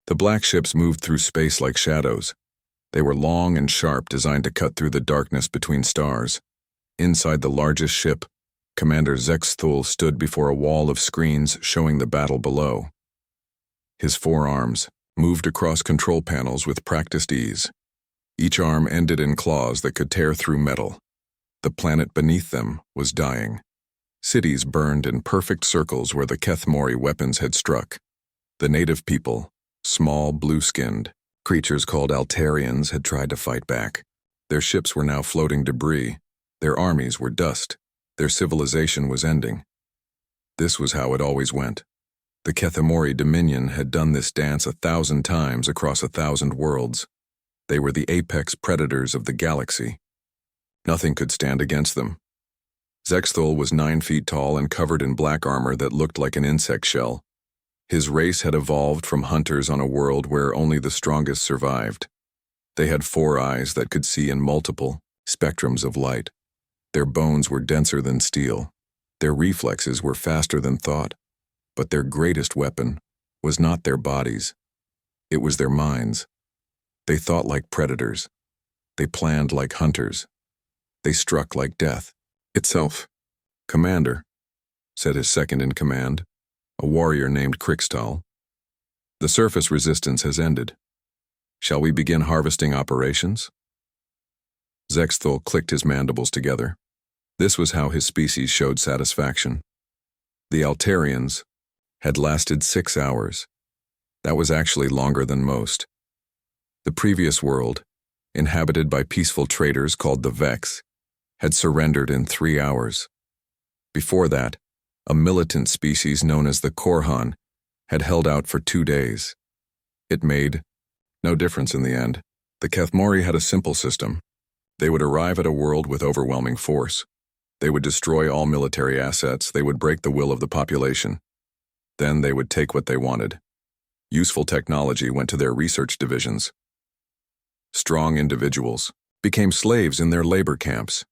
The black ships moved through space like shadows. They were long and sharp, designed to cut through the darkness between stars. Inside the largest ship, Commander Zexthul stood before a wall of screens showing the battle below. His 4 arms moved across control panels with practiced ease. Each arm ended in claws that could tear through metal. The planet beneath them was dying. Cities burned in perfect circles where the Kthamorei weapons had struck. The native people, small, blue-skinned creatures called Altarians, had tried to fight back. Their ships were now floating debris. Their armies were dust. Their civilization was ending. This was how it always went. The Kthamorei Dominion had done this dance 1,000 times across 1,000 worlds. They were the apex predators of the galaxy. Nothing could stand against them. Zexthul was 9 feet tall and covered in black armor that looked like an insect shell. His race had evolved from hunters on a world where only the strongest survived. They had 4 eyes that could see in multiple spectrums of light. Their bones were denser than steel. Their reflexes were faster than thought. But their greatest weapon was not their bodies. It was their minds. They thought like predators. They planned like hunters. They struck like death itself. "Commander," said his second-in-command, a warrior named Krikstal, "the surface resistance has ended. Shall we begin harvesting operations?" Zexthul clicked his mandibles together. This was how his species showed satisfaction. The Altarians had lasted 6 hours. That was actually longer than most. The previous world, inhabited by peaceful traders called the Vex, had surrendered in 3 hours. Before that, a militant species known as the Korhan had held out for 2 days. It made no difference in the end. The Kthamorei had a simple system. They would arrive at a world with overwhelming force. They would destroy all military assets. They would break the will of the population. Then they would take what they wanted. Useful technology went to their research divisions. Strong individuals became slaves in their labor camps.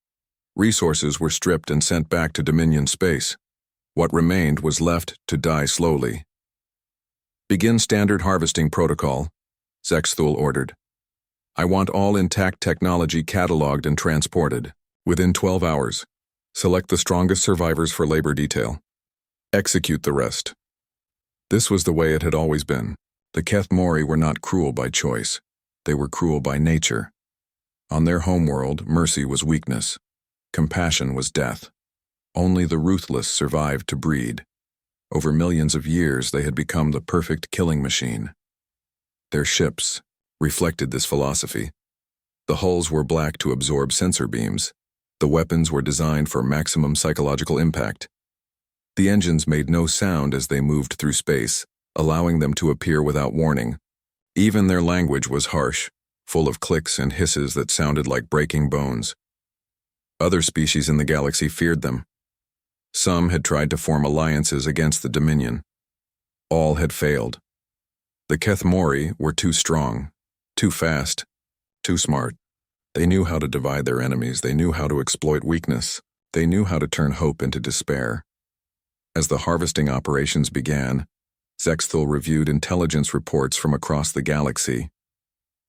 Resources were stripped and sent back to Dominion space. What remained was left to die slowly. "Begin standard harvesting protocol," Zexthul ordered. "I want all intact technology cataloged and transported. Within 12 hours, select the strongest survivors for labor detail. Execute the rest." This was the way it had always been. The Kthamorei were not cruel by choice. They were cruel by nature. On their homeworld, mercy was weakness. Compassion was death. Only the ruthless survived to breed. Over millions of years, they had become the perfect killing machine. Their ships reflected this philosophy. The hulls were black to absorb sensor beams. The weapons were designed for maximum psychological impact. The engines made no sound as they moved through space, allowing them to appear without warning. Even their language was harsh, full of clicks and hisses that sounded like breaking bones. Other species in the galaxy feared them. Some had tried to form alliances against the Dominion. All had failed. The Kthamorei were too strong, too fast, too smart. They knew how to divide their enemies. They knew how to exploit weakness. They knew how to turn hope into despair. As the harvesting operations began, Zexthul reviewed intelligence reports from across the galaxy.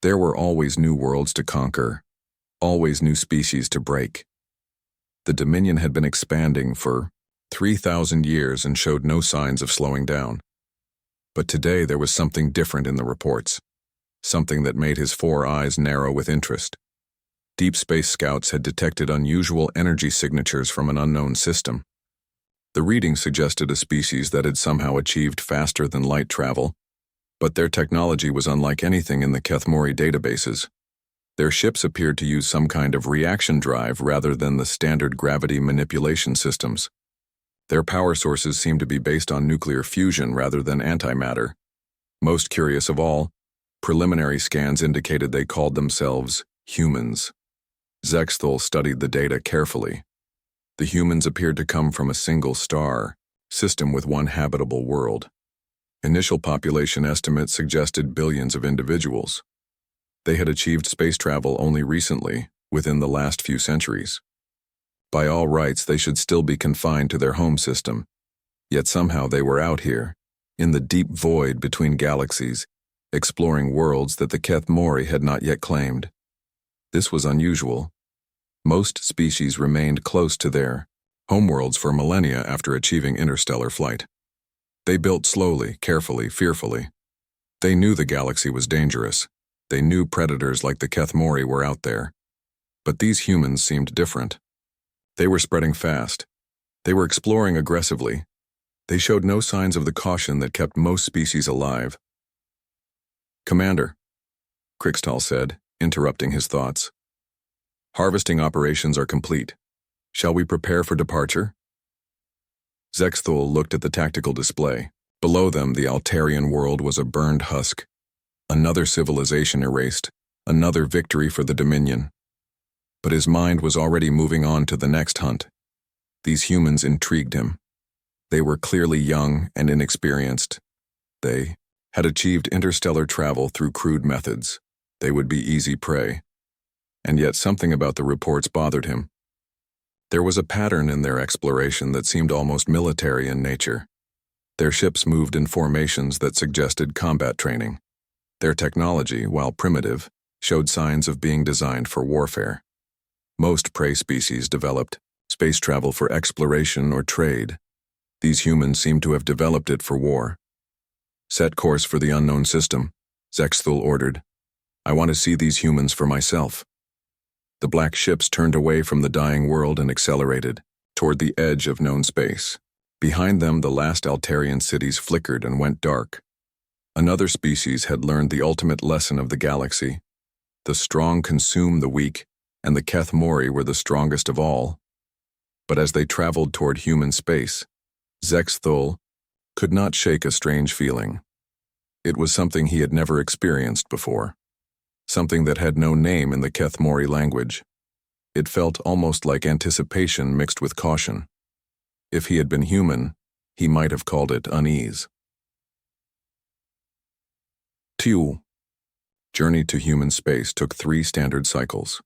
There were always new worlds to conquer, always new species to break. The Dominion had been expanding for 3,000 years and showed no signs of slowing down. But today there was something different in the reports, something that made his 4 eyes narrow with interest. Deep space scouts had detected unusual energy signatures from an unknown system. The readings suggested a species that had somehow achieved faster than light travel, but their technology was unlike anything in the Kthamorei databases. Their ships appeared to use some kind of reaction drive rather than the standard gravity manipulation systems. Their power sources seemed to be based on nuclear fusion rather than antimatter. Most curious of all, preliminary scans indicated they called themselves humans. Zexthul studied the data carefully. The humans appeared to come from a single star system with one habitable world. Initial population estimates suggested billions of individuals. They had achieved space travel only recently, within the last few centuries. By all rights, they should still be confined to their home system. Yet somehow they were out here, in the deep void between galaxies, exploring worlds that the Kthamorei had not yet claimed. This was unusual. Most species remained close to their homeworlds for millennia after achieving interstellar flight. They built slowly, carefully, fearfully. They knew the galaxy was dangerous. They knew predators like the Kthamorei were out there. But these humans seemed different. They were spreading fast. They were exploring aggressively. They showed no signs of the caution that kept most species alive. "Commander," Krixtal said, interrupting his thoughts. "Harvesting operations are complete. Shall we prepare for departure?" Zexthul looked at the tactical display. Below them, the Altarian world was a burned husk. Another civilization erased, another victory for the Dominion. But his mind was already moving on to the next hunt. These humans intrigued him. They were clearly young and inexperienced. They had achieved interstellar travel through crude methods. They would be easy prey. And yet something about the reports bothered him. There was a pattern in their exploration that seemed almost military in nature. Their ships moved in formations that suggested combat training. Their technology, while primitive, showed signs of being designed for warfare. Most prey species developed space travel for exploration or trade. These humans seemed to have developed it for war. "Set course for the unknown system," Zexthul ordered. "I want to see these humans for myself." The black ships turned away from the dying world and accelerated toward the edge of known space. Behind them, the last Altarian cities flickered and went dark. Another species had learned the ultimate lesson of the galaxy. The strong consume the weak, and the Kthamorei were the strongest of all. But as they traveled toward human space, Zexthul could not shake a strange feeling. It was something he had never experienced before, something that had no name in the Kthamorei language. It felt almost like anticipation mixed with caution. If he had been human, he might have called it unease. Tiu. Journey to human space took 3 standard cycles.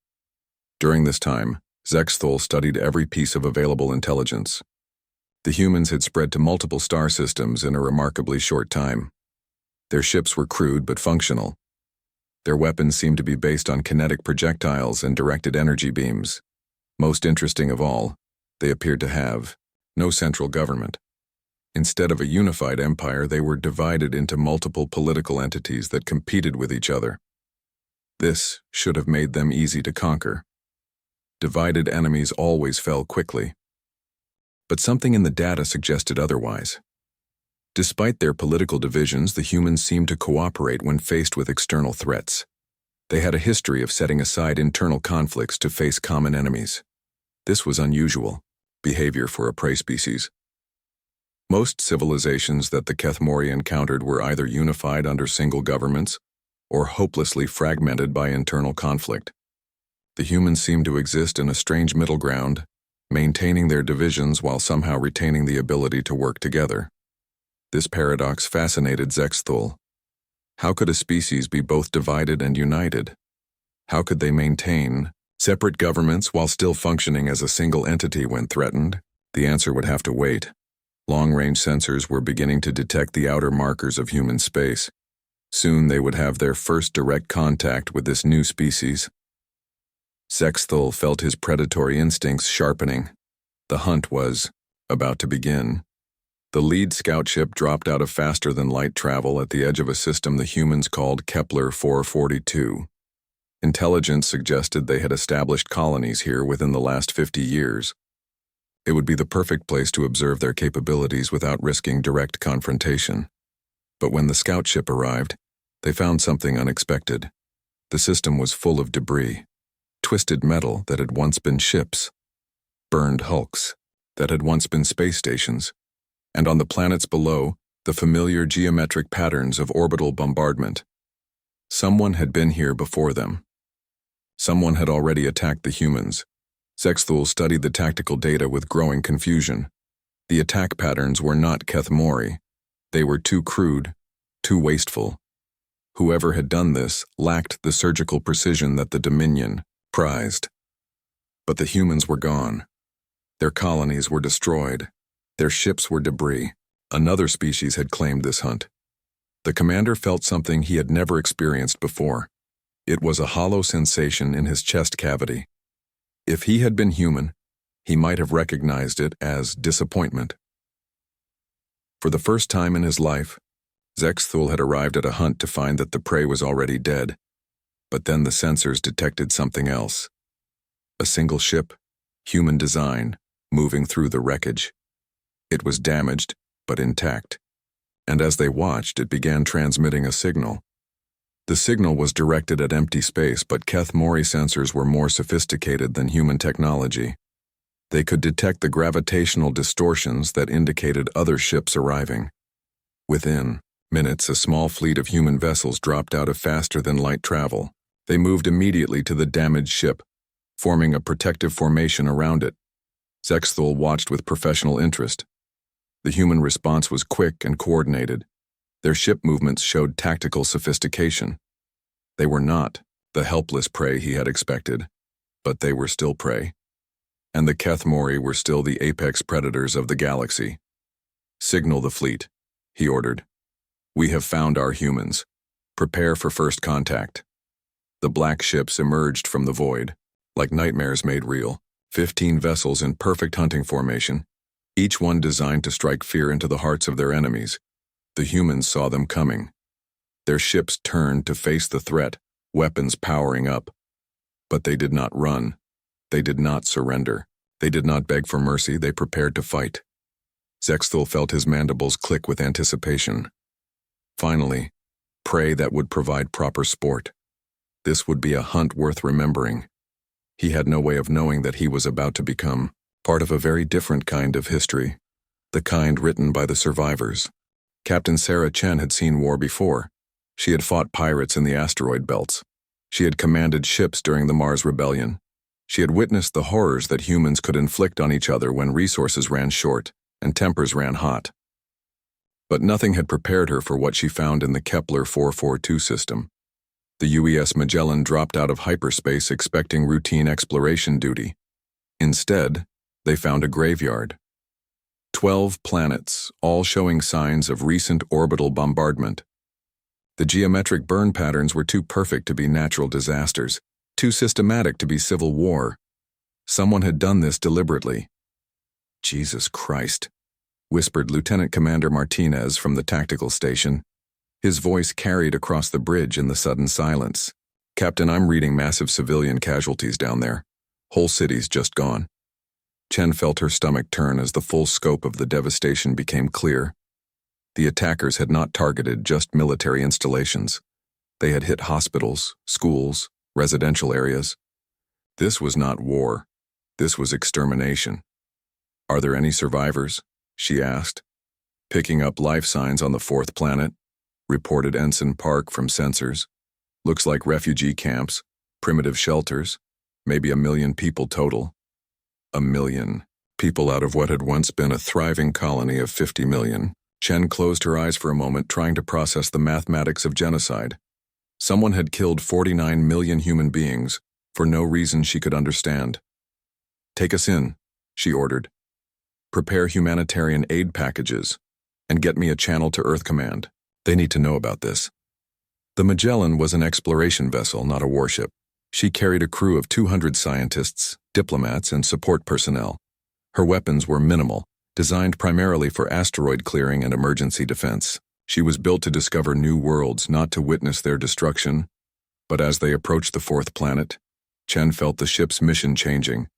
During this time, Zexthul studied every piece of available intelligence. The humans had spread to multiple star systems in a remarkably short time. Their ships were crude but functional. Their weapons seemed to be based on kinetic projectiles and directed energy beams. Most interesting of all, they appeared to have no central government. Instead of a unified empire, they were divided into multiple political entities that competed with each other. This should have made them easy to conquer. Divided enemies always fell quickly. But something in the data suggested otherwise. Despite their political divisions, the humans seemed to cooperate when faced with external threats. They had a history of setting aside internal conflicts to face common enemies. This was unusual behavior for a prey species. Most civilizations that the Kthamorei encountered were either unified under single governments or hopelessly fragmented by internal conflict. The humans seemed to exist in a strange middle ground, maintaining their divisions while somehow retaining the ability to work together. This paradox fascinated Zexthul. How could a species be both divided and united? How could they maintain separate governments while still functioning as a single entity when threatened? The answer would have to wait. Long-range sensors were beginning to detect the outer markers of human space. Soon they would have their first direct contact with this new species. Zexthul felt his predatory instincts sharpening. The hunt was about to begin. The lead scout ship dropped out of faster-than-light travel at the edge of a system the humans called Kepler 442. Intelligence suggested they had established colonies here within the last 50 years. It would be the perfect place to observe their capabilities without risking direct confrontation. But when the scout ship arrived, they found something unexpected. The system was full of debris. Twisted metal that had once been ships, burned hulks that had once been space stations, and on the planets below, the familiar geometric patterns of orbital bombardment. Someone had been here before them. Someone had already attacked the humans. Zexthul studied the tactical data with growing confusion. The attack patterns were not Kthamorei. They were too crude, too wasteful. Whoever had done this lacked the surgical precision that the Dominion prized. But the humans were gone. Their colonies were destroyed. Their ships were debris. Another species had claimed this hunt. The commander felt something he had never experienced before. It was a hollow sensation in his chest cavity. If he had been human, he might have recognized it as disappointment. For the first time in his life, Zexthul had arrived at a hunt to find that the prey was already dead. But then the sensors detected something else. A single ship, human design, moving through the wreckage. It was damaged, but intact. And as they watched, it began transmitting a signal. The signal was directed at empty space, but Kthamorei sensors were more sophisticated than human technology. They could detect the gravitational distortions that indicated other ships arriving. Within minutes, a small fleet of human vessels dropped out of faster-than-light travel. They moved immediately to the damaged ship, forming a protective formation around it. Zexthul watched with professional interest. The human response was quick and coordinated. Their ship movements showed tactical sophistication. They were not the helpless prey he had expected, but they were still prey. And the Kthamorei were still the apex predators of the galaxy. "Signal the fleet," he ordered. "We have found our humans. Prepare for first contact." The black ships emerged from the void, like nightmares made real, 15 vessels in perfect hunting formation, each one designed to strike fear into the hearts of their enemies. The humans saw them coming. Their ships turned to face the threat, weapons powering up. But they did not run. They did not surrender. They did not beg for mercy. They prepared to fight. Zexthul felt his mandibles click with anticipation. Finally, prey that would provide proper sport. This would be a hunt worth remembering. He had no way of knowing that he was about to become part of a very different kind of history, the kind written by the survivors. Captain Sarah Chen had seen war before. She had fought pirates in the asteroid belts. She had commanded ships during the Mars Rebellion. She had witnessed the horrors that humans could inflict on each other when resources ran short and tempers ran hot. But nothing had prepared her for what she found in the Kepler 442 system. The UES Magellan dropped out of hyperspace expecting routine exploration duty. Instead, they found a graveyard. 12 planets, all showing signs of recent orbital bombardment. The geometric burn patterns were too perfect to be natural disasters, too systematic to be civil war. Someone had done this deliberately. "Jesus Christ," whispered Lieutenant Commander Martinez from the tactical station. His voice carried across the bridge in the sudden silence. "Captain, I'm reading massive civilian casualties down there. Whole cities just gone." Chen felt her stomach turn as the full scope of the devastation became clear. The attackers had not targeted just military installations. They had hit hospitals, schools, residential areas. This was not war. This was extermination. "Are there any survivors?" she asked. "Picking up life signs on the 4th planet," reported Ensign Park from sensors. "Looks like refugee camps, primitive shelters, maybe 1 million people total." 1 million people out of what had once been a thriving colony of 50 million. Chen closed her eyes for a moment, trying to process the mathematics of genocide. Someone had killed 49 million human beings for no reason she could understand. "Take us in," she ordered. "Prepare humanitarian aid packages, and get me a channel to Earth Command. They need to know about this." The Magellan was an exploration vessel, not a warship. She carried a crew of 200 scientists, diplomats, and support personnel. Her weapons were minimal, designed primarily for asteroid clearing and emergency defense. She was built to discover new worlds, not to witness their destruction. But as they approached the 4th planet, Chen felt the ship's mission changing.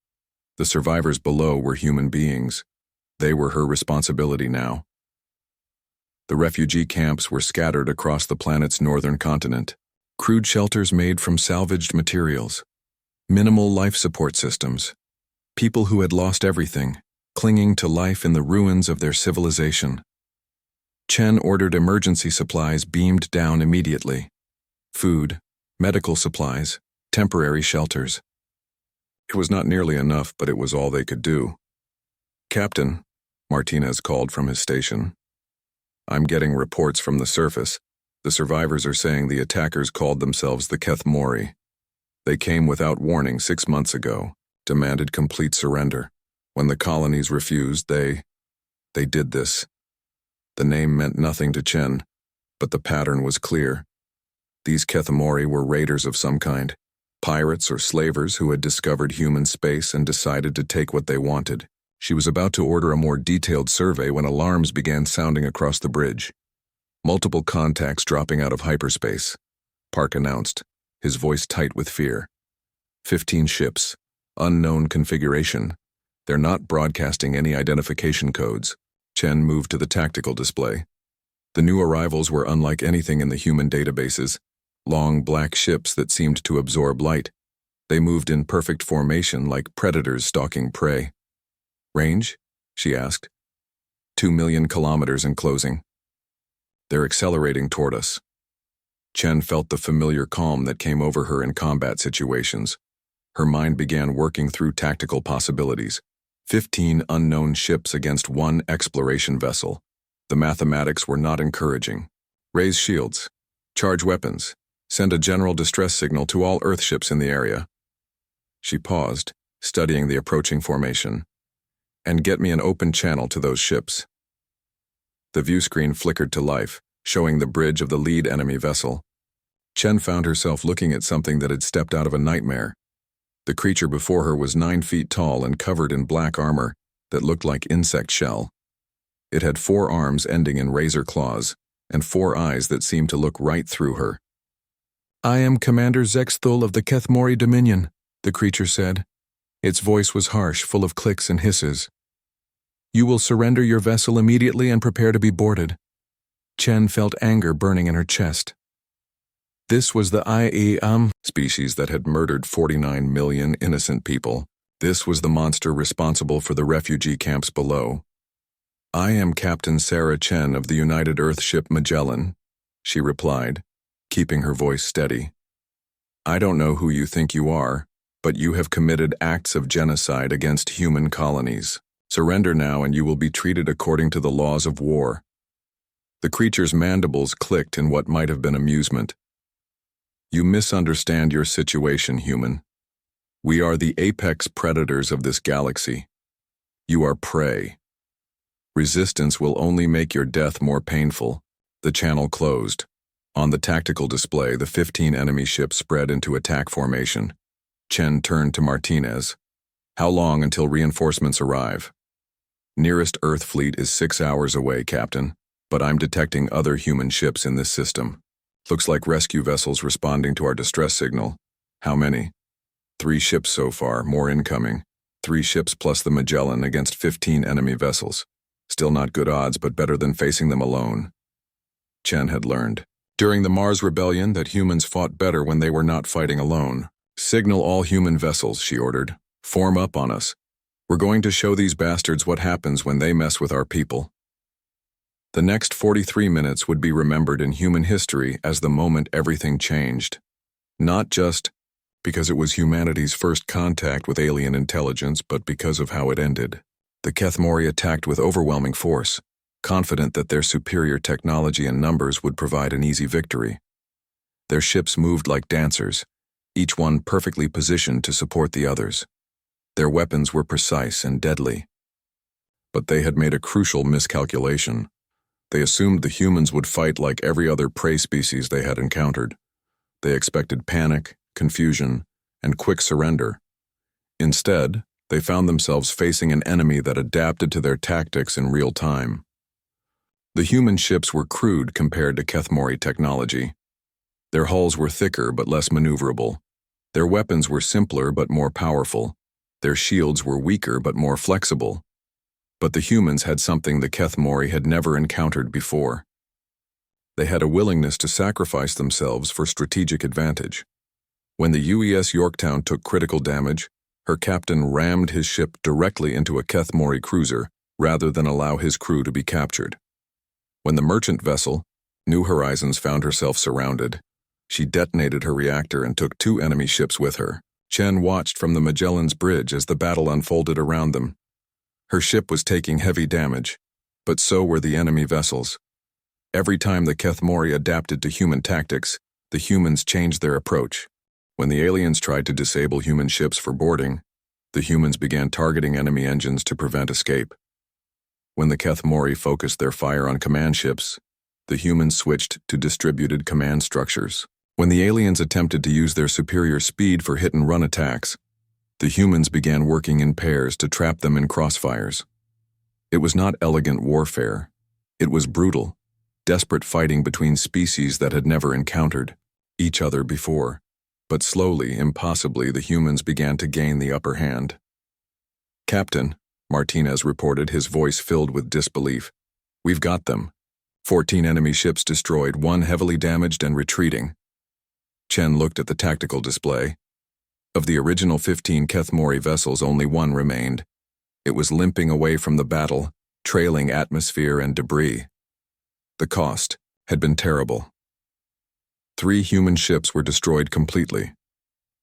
The survivors below were human beings. They were her responsibility now. The refugee camps were scattered across the planet's northern continent. Crude shelters made from salvaged materials. Minimal life support systems. People who had lost everything, clinging to life in the ruins of their civilization. Chen ordered emergency supplies beamed down immediately. Food, medical supplies, temporary shelters. It was not nearly enough, but it was all they could do. "Captain," Martinez called from his station. "I'm getting reports from the surface. The survivors are saying the attackers called themselves the Kthamorei. They came without warning 6 months ago, demanded complete surrender. When the colonies refused, they did this." The name meant nothing to Chen, But the pattern was clear. These Kthamorei were raiders of some kind, pirates or slavers who had discovered human space and decided to take what they wanted. She was about to order a more detailed survey when alarms began sounding across the bridge. Multiple contacts dropping out of hyperspace. Park announced, his voice tight with fear. 15 ships. Unknown configuration. They're not broadcasting any identification codes. Chen moved to the tactical display. The new arrivals were unlike anything in the human databases. Long black ships that seemed to absorb light. They moved in perfect formation like predators stalking prey. Range? She asked. 2 million kilometers in closing. They're accelerating toward us. Chen felt the familiar calm that came over her in combat situations. Her mind began working through tactical possibilities. 15 unknown ships against 1 exploration vessel. The mathematics were not encouraging. Raise shields. Charge weapons. Send a general distress signal to all Earth ships in the area. She paused, studying the approaching formation. And get me an open channel to those ships. The view screen flickered to life, showing the bridge of the lead enemy vessel. Chen found herself looking at something that had stepped out of a nightmare. The creature before her was 9 feet tall and covered in black armor that looked like insect shell. It had 4 arms ending in razor claws, and 4 eyes that seemed to look right through her. "I am Commander Zexthul of the Kthamorei Dominion," the creature said. Its voice was harsh, full of clicks and hisses. "You will surrender your vessel immediately and prepare to be boarded." Chen felt anger burning in her chest. This was the IEM species that had murdered 49 million innocent people. This was the monster responsible for the refugee camps below. "I am Captain Sarah Chen of the United Earth ship Magellan," she replied, keeping her voice steady. "I don't know who you think you are, but you have committed acts of genocide against human colonies. Surrender now and you will be treated according to the laws of war." The creature's mandibles clicked in what might have been amusement. "You misunderstand your situation, human. We are the apex predators of this galaxy. You are prey. Resistance will only make your death more painful." The channel closed. On the tactical display, the 15 enemy ships spread into attack formation. Chen turned to Martinez. "How long until reinforcements arrive?" "Nearest Earth fleet is 6 hours away, Captain, but I'm detecting other human ships in this system. Looks like rescue vessels responding to our distress signal." "How many?" 3 ships so far, more incoming. 3 ships plus the Magellan against 15 enemy vessels. Still not good odds, but better than facing them alone. Chen had learned during the Mars Rebellion that humans fought better when they were not fighting alone. "Signal all human vessels," she ordered. "Form up on us. We're going to show these bastards what happens when they mess with our people." The next 43 minutes would be remembered in human history as the moment everything changed. Not just because it was humanity's first contact with alien intelligence, but because of how it ended. The Kthamorei attacked with overwhelming force, confident that their superior technology and numbers would provide an easy victory. Their ships moved like dancers, each one perfectly positioned to support the others. Their weapons were precise and deadly. But they had made a crucial miscalculation. They assumed the humans would fight like every other prey species they had encountered. They expected panic, confusion, and quick surrender. Instead, they found themselves facing an enemy that adapted to their tactics in real time. The human ships were crude compared to Kthamorei technology. Their hulls were thicker but less maneuverable. Their weapons were simpler but more powerful. Their shields were weaker but more flexible. But the humans had something the Kthamorei had never encountered before. They had a willingness to sacrifice themselves for strategic advantage. When the UES Yorktown took critical damage, her captain rammed his ship directly into a Kthamorei cruiser rather than allow his crew to be captured. When the merchant vessel, New Horizons, found herself surrounded, she detonated her reactor and took 2 enemy ships with her. Chen watched from the Magellan's bridge as the battle unfolded around them. Her ship was taking heavy damage, but so were the enemy vessels. Every time the Kthamorei adapted to human tactics, the humans changed their approach. When the aliens tried to disable human ships for boarding, the humans began targeting enemy engines to prevent escape. When the Kthamorei focused their fire on command ships, The humans switched to distributed command structures. When the aliens attempted to use their superior speed for hit-and-run attacks, the humans began working in pairs to trap them in crossfires. It was not elegant warfare. It was brutal, desperate fighting between species that had never encountered each other before. But slowly, impossibly, the humans began to gain the upper hand. "Captain," Martinez reported, his voice filled with disbelief, "we've got them. 14 enemy ships destroyed, 1 heavily damaged and retreating." Chen looked at the tactical display. Of the original 15 Kthamorei vessels, only 1 remained. It was limping away from the battle, trailing atmosphere and debris. The cost had been terrible. 3 human ships were destroyed completely.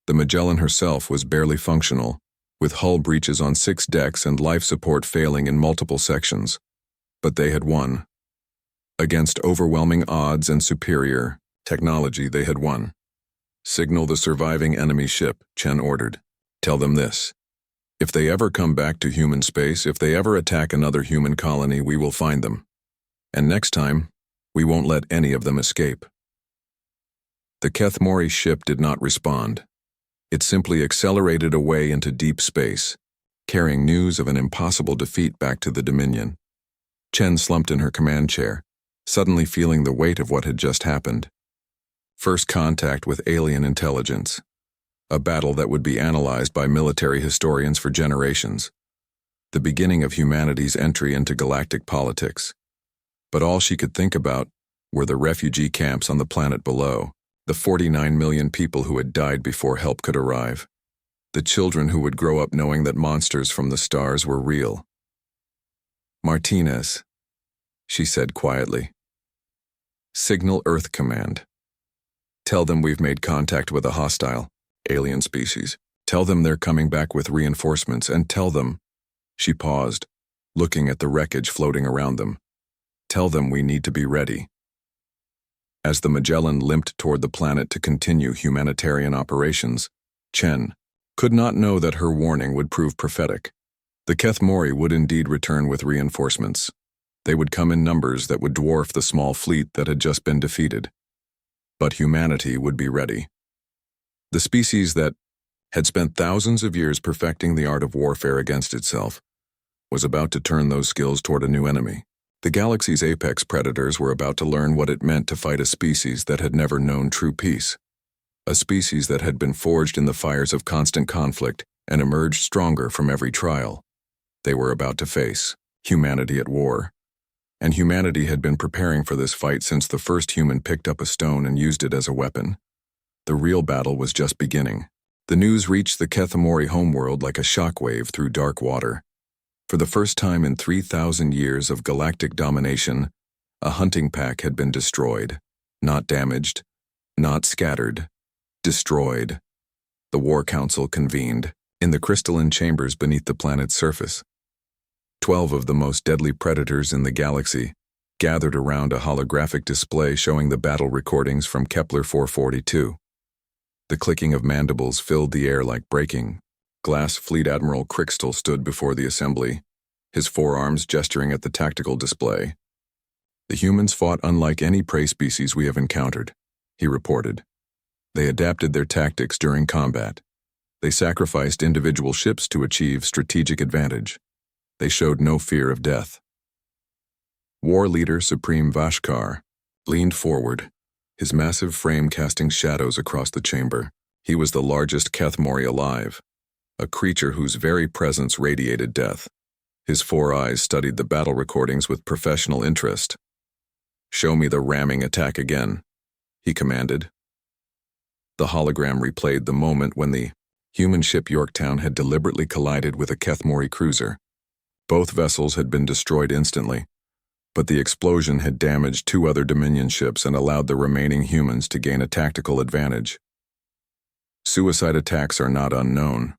The Magellan herself was barely functional, with hull breaches on 6 decks and life support failing in multiple sections. But they had won. Against overwhelming odds and superior technology, they had won. "Signal the surviving enemy ship," Chen ordered. "Tell them this. If they ever come back to human space, if they ever attack another human colony, we will find them. And next time, we won't let any of them escape." The Kthamorei ship did not respond. It simply accelerated away into deep space, carrying news of an impossible defeat back to the Dominion. Chen slumped in her command chair, suddenly feeling the weight of what had just happened. First contact with alien intelligence. A battle that would be analyzed by military historians for generations. The beginning of humanity's entry into galactic politics. But all she could think about were the refugee camps on the planet below, the 49 million people who had died before help could arrive, the children who would grow up knowing that monsters from the stars were real. "Martinez," she said quietly. "Signal Earth Command. Tell them we've made contact with a hostile alien species. Tell them they're coming back with reinforcements, and tell them—" She paused, looking at the wreckage floating around them. "Tell them we need to be ready." As the Magellan limped toward the planet to continue humanitarian operations, Chen could not know that her warning would prove prophetic. The Kthamorei would indeed return with reinforcements. They would come in numbers that would dwarf the small fleet that had just been defeated. But humanity would be ready. The species that had spent thousands of years perfecting the art of warfare against itself was about to turn those skills toward a new enemy. The galaxy's apex predators were about to learn what it meant to fight a species that had never known true peace. A species that had been forged in the fires of constant conflict and emerged stronger from every trial. They were about to face humanity at war. And humanity had been preparing for this fight since the first human picked up a stone and used it as a weapon. The real battle was just beginning. The news reached the Kthamorei homeworld like a shockwave through dark water. For the first time in 3,000 years of galactic domination, a hunting pack had been destroyed. Not damaged, not scattered. Destroyed. The War Council convened in the crystalline chambers beneath the planet's surface. 12 of the most deadly predators in the galaxy gathered around a holographic display showing the battle recordings from Kepler 442. The clicking of mandibles filled the air like breaking glass. Fleet Admiral Crixtal stood before the assembly, his forearms gesturing at the tactical display. "The humans fought unlike any prey species we have encountered," he reported. "They adapted their tactics during combat. They sacrificed individual ships to achieve strategic advantage. They showed no fear of death." War Leader Supreme Vashkar leaned forward, his massive frame casting shadows across the chamber. He was the largest Kthamorei alive, a creature whose very presence radiated death. His 4 eyes studied the battle recordings with professional interest. "Show me the ramming attack again," he commanded. The hologram replayed the moment when the human ship Yorktown had deliberately collided with a Kthamorei cruiser. Both vessels had been destroyed instantly, but the explosion had damaged 2 other Dominion ships and allowed the remaining humans to gain a tactical advantage. "Suicide attacks are not unknown,"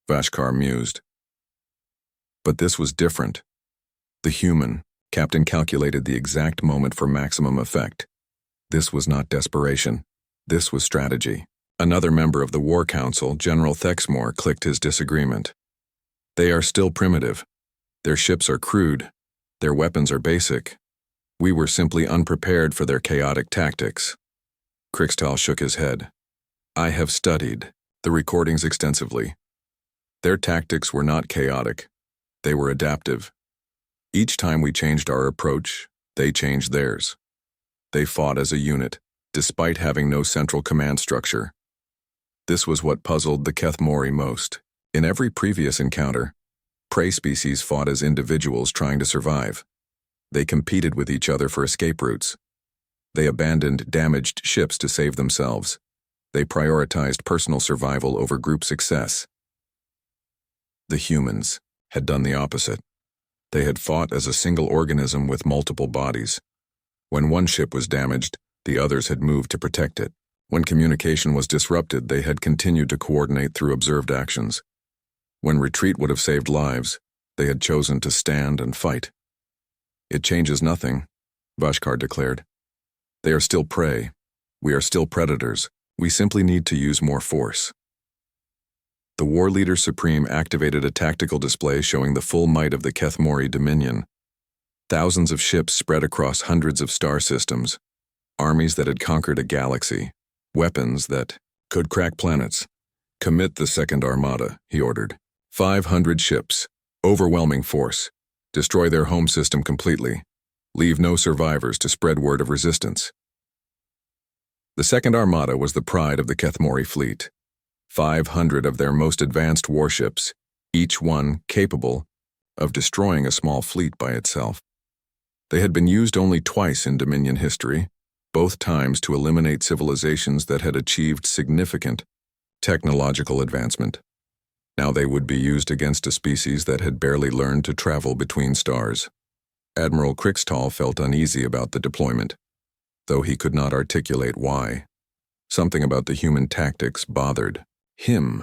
Vashkar mused. But this was different. The human captain calculated the exact moment for maximum effect. This was not desperation. This was strategy. Another member of the War Council, General Kthamorei, clicked his disagreement. "They are still primitive. Their ships are crude. Their weapons are basic. We were simply unprepared for their chaotic tactics. Krixtal shook his head. I have studied the recordings extensively. Their tactics were not chaotic. They were adaptive. Each time we changed our approach, they changed theirs. They fought as a unit, despite having no central command structure. This was what puzzled the Kthamorei most. In every previous encounter, prey species fought as individuals trying to survive. They competed with each other for escape routes. They abandoned damaged ships to save themselves. They prioritized personal survival over group success. The humans had done the opposite. They had fought as a single organism with multiple bodies. When one ship was damaged, the others had moved to protect it. When communication was disrupted, they had continued to coordinate through observed actions. When retreat would have saved lives, they had chosen to stand and fight. It changes nothing, Vashkar declared. They are still prey. We are still predators. We simply need to use more force. The War Leader Supreme activated a tactical display showing the full might of the Kthamorei Dominion. Thousands of ships spread across hundreds of star systems, armies that had conquered a galaxy, weapons that could crack planets. Commit the Second Armada, he ordered. 500 ships, overwhelming force. Destroy their home system completely. Leave no survivors to spread word of resistance. The Second Armada was the pride of the Kthamorei fleet. 500 of their most advanced warships, each one capable of destroying a small fleet by itself. They had been used only twice in Dominion history, both times to eliminate civilizations that had achieved significant technological advancement. Now they would be used against a species that had barely learned to travel between stars. Admiral Krixtal felt uneasy about the deployment, though he could not articulate why. Something about the human tactics bothered him.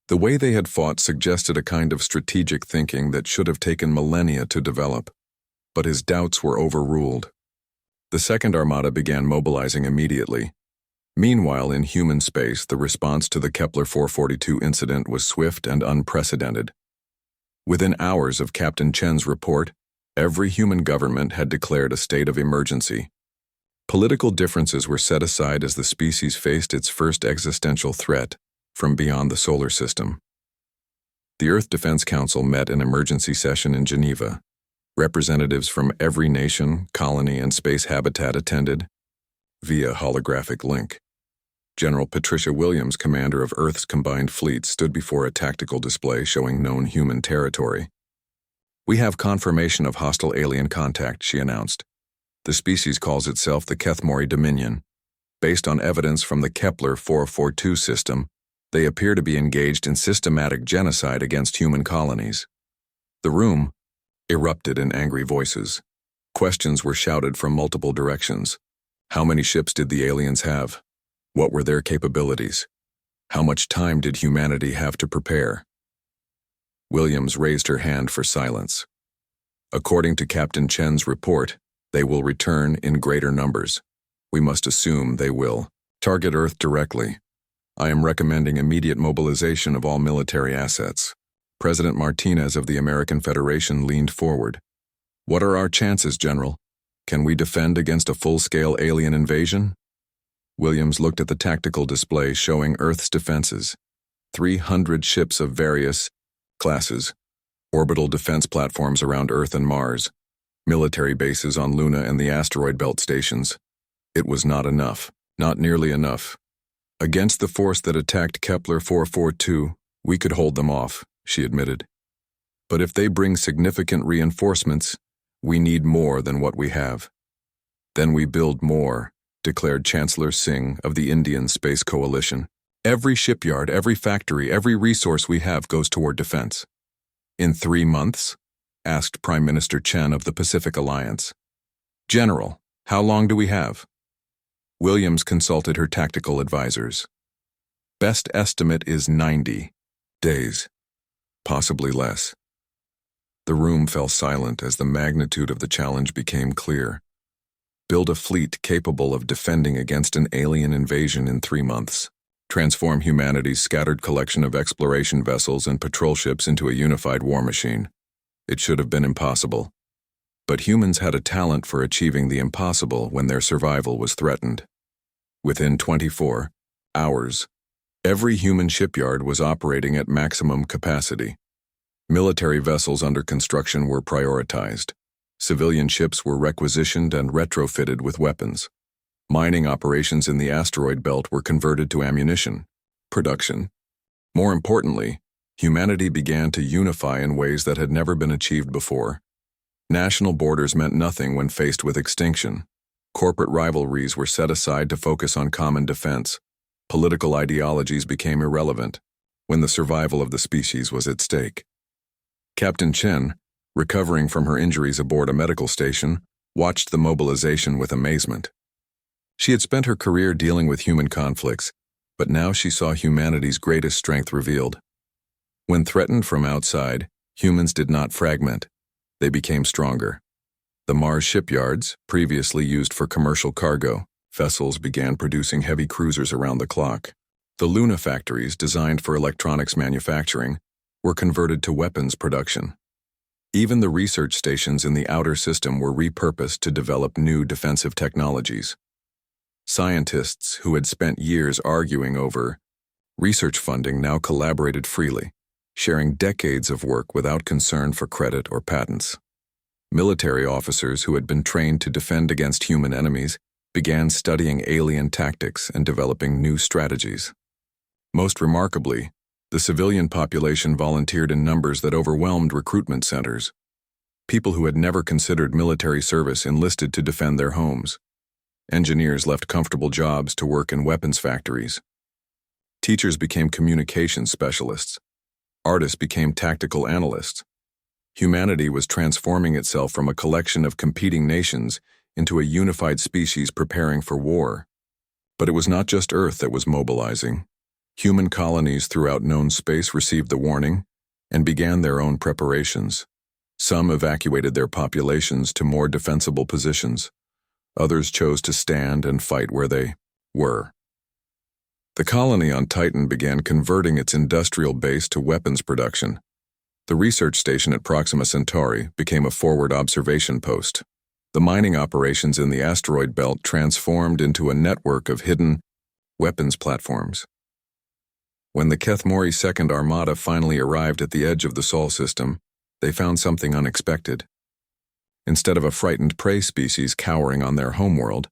The way they had fought suggested a kind of strategic thinking that should have taken millennia to develop, but his doubts were overruled. The Second Armada began mobilizing immediately. Meanwhile, in human space, the response to the Kepler 442 incident was swift and unprecedented. Within hours of Captain Chen's report, every human government had declared a state of emergency. Political differences were set aside as the species faced its first existential threat from beyond the solar system. The Earth Defense Council met an emergency session in Geneva. Representatives from every nation, colony, and space habitat attended via holographic link. General Patricia Williams, commander of Earth's combined fleet, stood before a tactical display showing known human territory. We have confirmation of hostile alien contact, she announced. The species calls itself the Kthamorei Dominion. Based on evidence from the Kepler 442 system, they appear to be engaged in systematic genocide against human colonies. The room erupted in angry voices. Questions were shouted from multiple directions. How many ships did the aliens have? What were their capabilities? How much time did humanity have to prepare? Williams raised her hand for silence. According to Captain Chen's report, they will return in greater numbers. We must assume they will target Earth directly. I am recommending immediate mobilization of all military assets. President Martinez of the American Federation leaned forward. What are our chances, General? Can we defend against a full-scale alien invasion? Williams looked at the tactical display showing Earth's defenses. 300 ships of various classes, orbital defense platforms around Earth and Mars, military bases on Luna and the asteroid belt stations. It was not enough, not nearly enough. Against the force that attacked Kepler 442, we could hold them off, she admitted. But if they bring significant reinforcements, we need more than what we have. Then we build more, declared Chancellor Singh of the Indian Space Coalition. Every shipyard, every factory, every resource we have goes toward defense. In 3 months? Asked Prime Minister Chen of the Pacific Alliance. General, how long do we have? Williams consulted her tactical advisors. Best estimate is 90 days, possibly less. The room fell silent as the magnitude of the challenge became clear. Build a fleet capable of defending against an alien invasion in 3 months. Transform humanity's scattered collection of exploration vessels and patrol ships into a unified war machine. It should have been impossible. But humans had a talent for achieving the impossible when their survival was threatened. Within 24 hours, every human shipyard was operating at maximum capacity. Military vessels under construction were prioritized. Civilian ships were requisitioned and retrofitted with weapons. Mining operations in the asteroid belt were converted to ammunition production. More importantly, humanity began to unify in ways that had never been achieved before. National borders meant nothing when faced with extinction. Corporate rivalries were set aside to focus on common defense. Political ideologies became irrelevant when the survival of the species was at stake. Captain Chen, recovering from her injuries aboard a medical station, watched the mobilization with amazement. She had spent her career dealing with human conflicts, but now she saw humanity's greatest strength revealed. When threatened from outside, humans did not fragment. They became stronger. The Mars shipyards, previously used for commercial cargo, vessels began producing heavy cruisers around the clock. The Luna factories, designed for electronics manufacturing, were converted to weapons production. Even the research stations in the outer system were repurposed to develop new defensive technologies. Scientists who had spent years arguing over research funding now collaborated freely, sharing decades of work without concern for credit or patents. Military officers who had been trained to defend against human enemies began studying alien tactics and developing new strategies. Most remarkably, the civilian population volunteered in numbers that overwhelmed recruitment centers. People who had never considered military service enlisted to defend their homes. Engineers left comfortable jobs to work in weapons factories. Teachers became communications specialists. Artists became tactical analysts. Humanity was transforming itself from a collection of competing nations into a unified species preparing for war. But it was not just Earth that was mobilizing. Human colonies throughout known space received the warning and began their own preparations. Some evacuated their populations to more defensible positions. Others chose to stand and fight where they were. The colony on Titan began converting its industrial base to weapons production. The research station at Proxima Centauri became a forward observation post. The mining operations in the asteroid belt transformed into a network of hidden weapons platforms. When the Kthamorei Second Armada finally arrived at the edge of the Sol system, they found something unexpected. Instead of a frightened prey species cowering on their homeworld,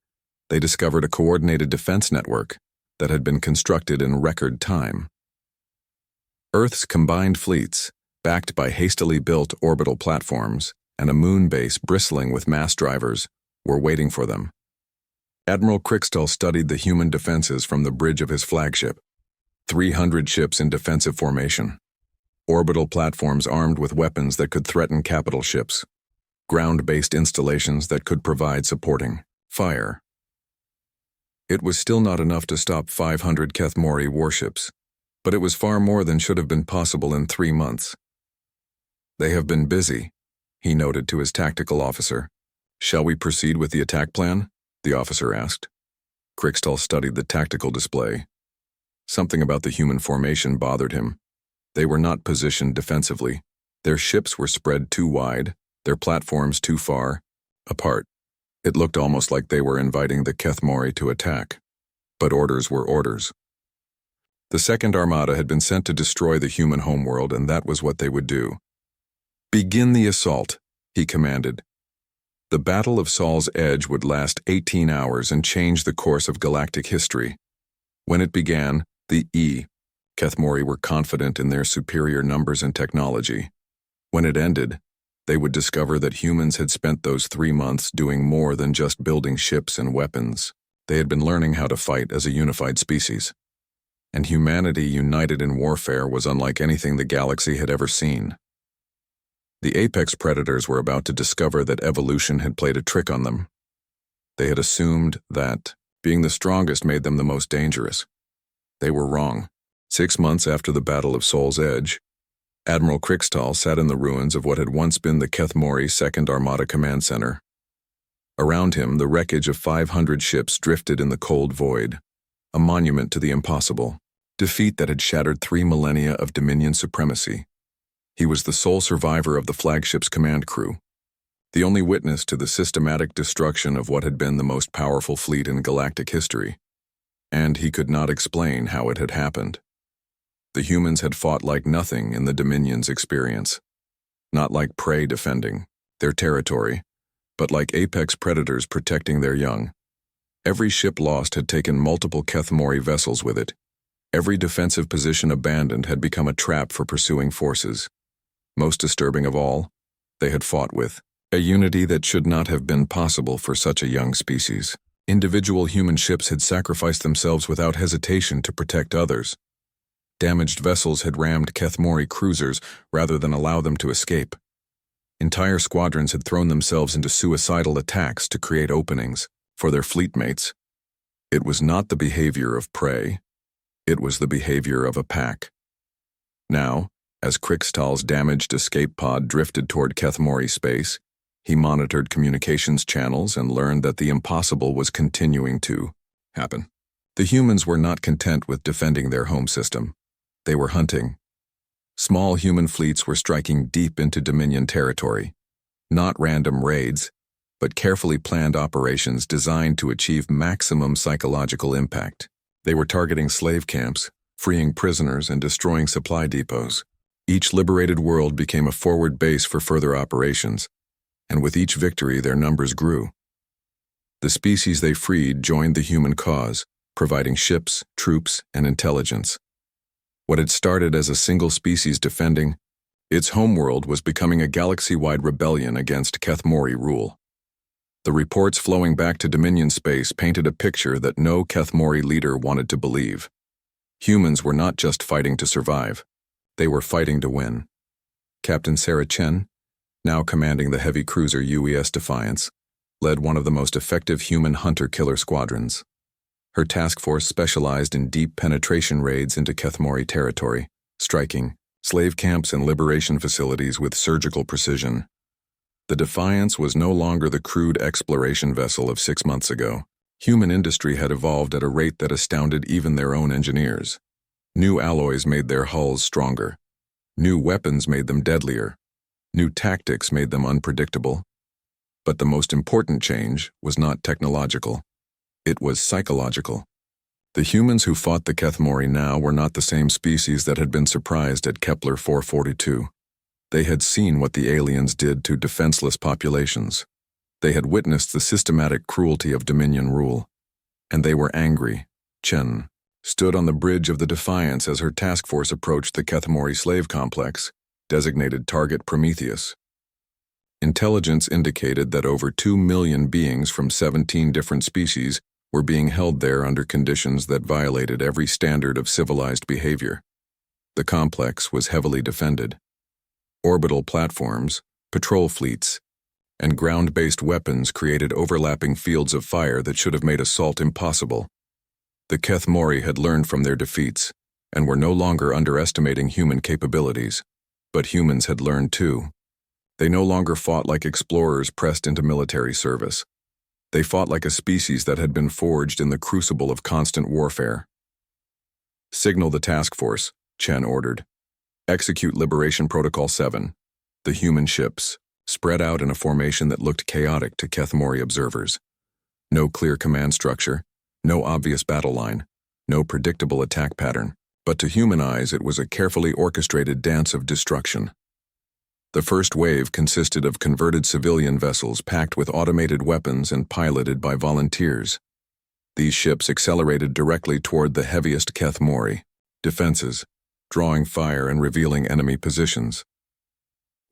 they discovered a coordinated defense network that had been constructed in record time. Earth's combined fleets, backed by hastily built orbital platforms and a moon base bristling with mass drivers, were waiting for them. Admiral Krixtall studied the human defenses from the bridge of his flagship. 300 ships in defensive formation. Orbital platforms armed with weapons that could threaten capital ships. Ground-based installations that could provide supporting fire. It was still not enough to stop 500 Kthamorei warships, but it was far more than should have been possible in 3 months. "They have been busy," he noted to his tactical officer. "Shall we proceed with the attack plan?" the officer asked. Krixtall studied the tactical display. Something about the human formation bothered him. They were not positioned defensively. Their ships were spread too wide, their platforms too far apart. It looked almost like they were inviting the Kthamorei to attack. But orders were orders. The Second Armada had been sent to destroy the human homeworld, and that was what they would do. "Begin the assault," he commanded. The Battle of Sol's Edge would last 18 hours and change the course of galactic history. When it began, the Kthamorei were confident in their superior numbers and technology. When it ended, they would discover that humans had spent those 3 months doing more than just building ships and weapons. They had been learning how to fight as a unified species. And humanity united in warfare was unlike anything the galaxy had ever seen. The apex predators were about to discover that evolution had played a trick on them. They had assumed that being the strongest made them the most dangerous. They were wrong. 6 months after the Battle of Sol's Edge, Admiral Krixtall sat in the ruins of what had once been the Kthamorei Second Armada Command Center. Around him, the wreckage of 500 ships drifted in the cold void, a monument to the impossible, defeat that had shattered 3 millennia of Dominion supremacy. He was the sole survivor of the flagship's command crew. the only witness to the systematic destruction of what had been the most powerful fleet in galactic history. And he could not explain how it had happened. The humans had fought like nothing in the Dominion's experience. Not like prey defending their territory, but like apex predators protecting their young. Every ship lost had taken multiple Kthamorei vessels with it. Every defensive position abandoned had become a trap for pursuing forces. Most disturbing of all, they had fought with a unity that should not have been possible for such a young species. Individual human ships had sacrificed themselves without hesitation to protect others. Damaged vessels had rammed Kthamorei cruisers rather than allow them to escape. Entire squadrons had thrown themselves into suicidal attacks to create openings for their fleetmates. It was not the behavior of prey. It was the behavior of a pack. Now, as Krixtal's damaged escape pod drifted toward Kthamorei space, he monitored communications channels and learned that the impossible was continuing to happen. The humans were not content with defending their home system. They were hunting. Small human fleets were striking deep into Dominion territory. Not random raids, but carefully planned operations designed to achieve maximum psychological impact. They were targeting slave camps, freeing prisoners, and destroying supply depots. Each liberated world became a forward base for further operations, and with each victory their numbers grew. The species they freed joined the human cause, providing ships, troops, and intelligence. What had started as a single species defending its homeworld was becoming a galaxy-wide rebellion against Kthamorei rule. The reports flowing back to Dominion space painted a picture that no Kthamorei leader wanted to believe. Humans were not just fighting to survive. They were fighting to win. Captain Sarah Chen, now commanding the heavy cruiser UES Defiance, led one of the most effective human hunter-killer squadrons. Her task force specialized in deep penetration raids into Kthamorei territory, striking slave camps and liberation facilities with surgical precision. The Defiance was no longer the crude exploration vessel of 6 months ago. Human industry had evolved at a rate that astounded even their own engineers. New alloys made their hulls stronger. New weapons made them deadlier. New tactics made them unpredictable. But the most important change was not technological. It was psychological. The humans who fought the Kthamorei now were not the same species that had been surprised at Kepler 442. They had seen what the aliens did to defenseless populations. They had witnessed the systematic cruelty of Dominion rule. And they were angry. Chen stood on the bridge of the Defiance as her task force approached the Kthamorei slave complex, designated Target Prometheus. Intelligence indicated that over 2 million beings from 17 different species were being held there under conditions that violated every standard of civilized behavior. The complex was heavily defended. Orbital platforms, patrol fleets, and ground-based weapons created overlapping fields of fire that should have made assault impossible. The Kthamorei had learned from their defeats and were no longer underestimating human capabilities, but humans had learned too. They no longer fought like explorers pressed into military service. They fought like a species that had been forged in the crucible of constant warfare. Signal the task force, Chen ordered. Execute Liberation Protocol 7. The human ships spread out in a formation that looked chaotic to Kthamorei observers. No clear command structure, no obvious battle line, no predictable attack pattern, but to human eyes it was a carefully orchestrated dance of destruction. The first wave consisted of converted civilian vessels packed with automated weapons and piloted by volunteers. These ships accelerated directly toward the heaviest Kthamorei defenses, drawing fire and revealing enemy positions.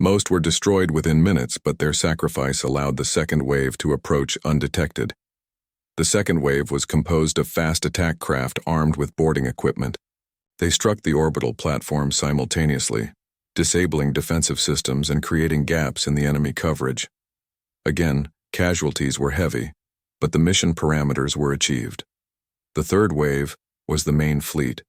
Most were destroyed within minutes, but their sacrifice allowed the second wave to approach undetected. The second wave was composed of fast attack craft armed with boarding equipment. They struck the orbital platform simultaneously, disabling defensive systems and creating gaps in the enemy coverage. Again, casualties were heavy, but the mission parameters were achieved. The third wave was the main fleet,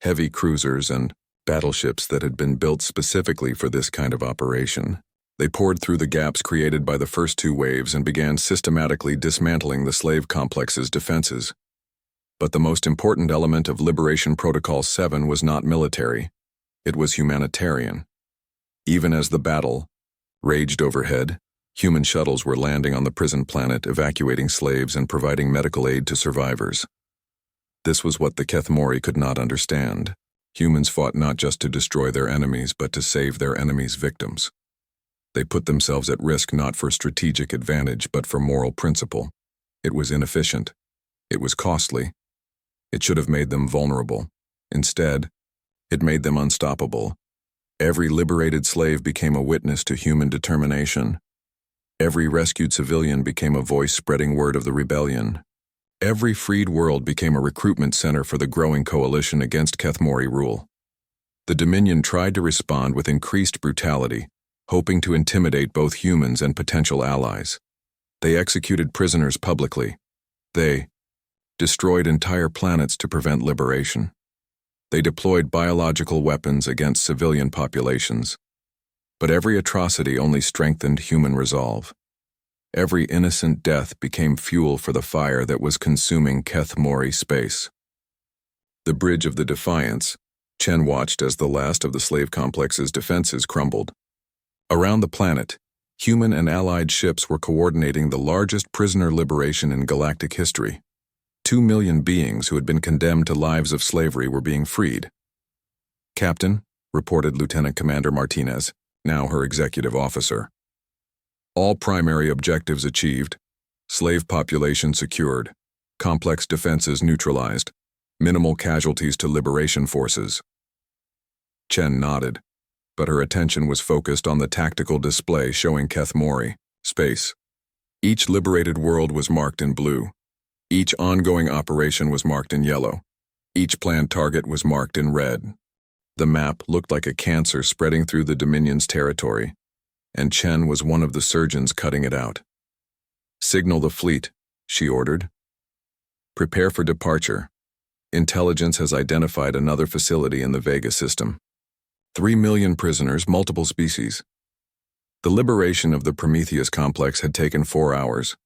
heavy cruisers and battleships that had been built specifically for this kind of operation. They poured through the gaps created by the first two waves and began systematically dismantling the slave complex's defenses. But the most important element of Liberation Protocol 7 was not military. It was humanitarian. Even as the battle raged overhead, Human shuttles were landing on the prison planet, evacuating slaves and providing medical aid to survivors. This was what the Kthamorei could not understand. Humans fought not just to destroy their enemies, but to save their enemies' victims. They put themselves at risk not for strategic advantage, but for moral principle. It was inefficient. It was costly. It should have made them vulnerable. Instead, it made them unstoppable. Every liberated slave became a witness to human determination. Every rescued civilian became a voice spreading word of the rebellion. Every freed world became a recruitment center for the growing coalition against Kthamorei rule. The Dominion tried to respond with increased brutality, hoping to intimidate both humans and potential allies. They executed prisoners publicly. They destroyed entire planets to prevent liberation. They deployed biological weapons against civilian populations. But every atrocity only strengthened human resolve. Every innocent death became fuel for the fire that was consuming Kthamorei space. The Bridge of the Defiance, Chen watched as the last of the slave complex's defenses crumbled. Around the planet, human and allied ships were coordinating the largest prisoner liberation in galactic history. 2 million beings who had been condemned to lives of slavery were being freed. "Captain," reported Lieutenant Commander Martinez, now her executive officer. "All primary objectives achieved. Slave population secured. Complex defenses neutralized. Minimal casualties to liberation forces." Chen nodded, but her attention was focused on the tactical display showing Kthamorei space. Each liberated world was marked in blue. Each ongoing operation was marked in yellow. Each planned target was marked in red. The map looked like a cancer spreading through the Dominion's territory, and Chen was one of the surgeons cutting it out. "Signal the fleet," she ordered. "Prepare for departure. Intelligence has identified another facility in the Vega system. 3 million prisoners, multiple species." The liberation of the Prometheus complex had taken 4 hours.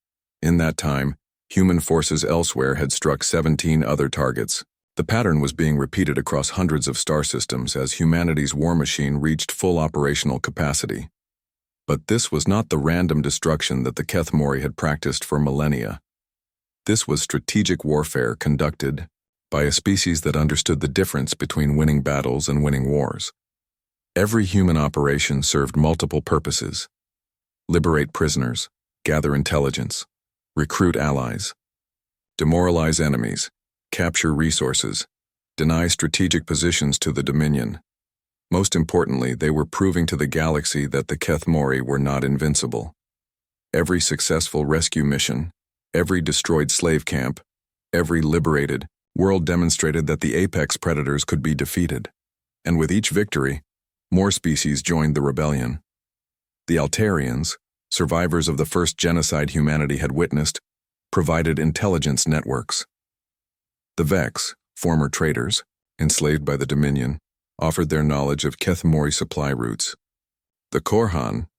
In that time, human forces elsewhere had struck 17 other targets. The pattern was being repeated across hundreds of star systems as humanity's war machine reached full operational capacity. But this was not the random destruction that the Kthamorei had practiced for millennia. This was strategic warfare conducted by a species that understood the difference between winning battles and winning wars. Every human operation served multiple purposes: liberate prisoners, gather intelligence, recruit allies, demoralize enemies, capture resources, deny strategic positions to the Dominion. Most importantly, they were proving to the galaxy that the Kthamorei were not invincible. Every successful rescue mission, every destroyed slave camp, every liberated world demonstrated that the apex predators could be defeated. And with each victory, more species joined the rebellion. The Altarians, survivors of the first genocide humanity had witnessed, provided intelligence networks. The Vex, former traders, enslaved by the Dominion, offered their knowledge of Kthamorei supply routes. The Korhan,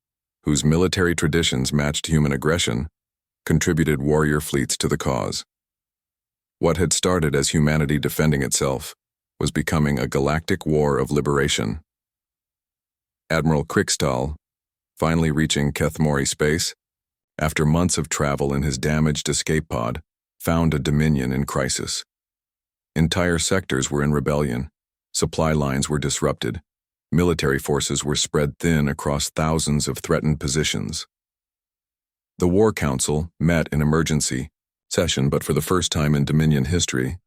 whose military traditions matched human aggression, contributed warrior fleets to the cause. What had started as humanity defending itself was becoming a galactic war of liberation. Admiral Krikstal, finally reaching Kthamorei space, after months of travel in his damaged escape pod, found a Dominion in crisis. Entire sectors were in rebellion. Supply lines were disrupted. Military forces were spread thin across thousands of threatened positions. The War Council met in emergency session, but for the first time in Dominion history,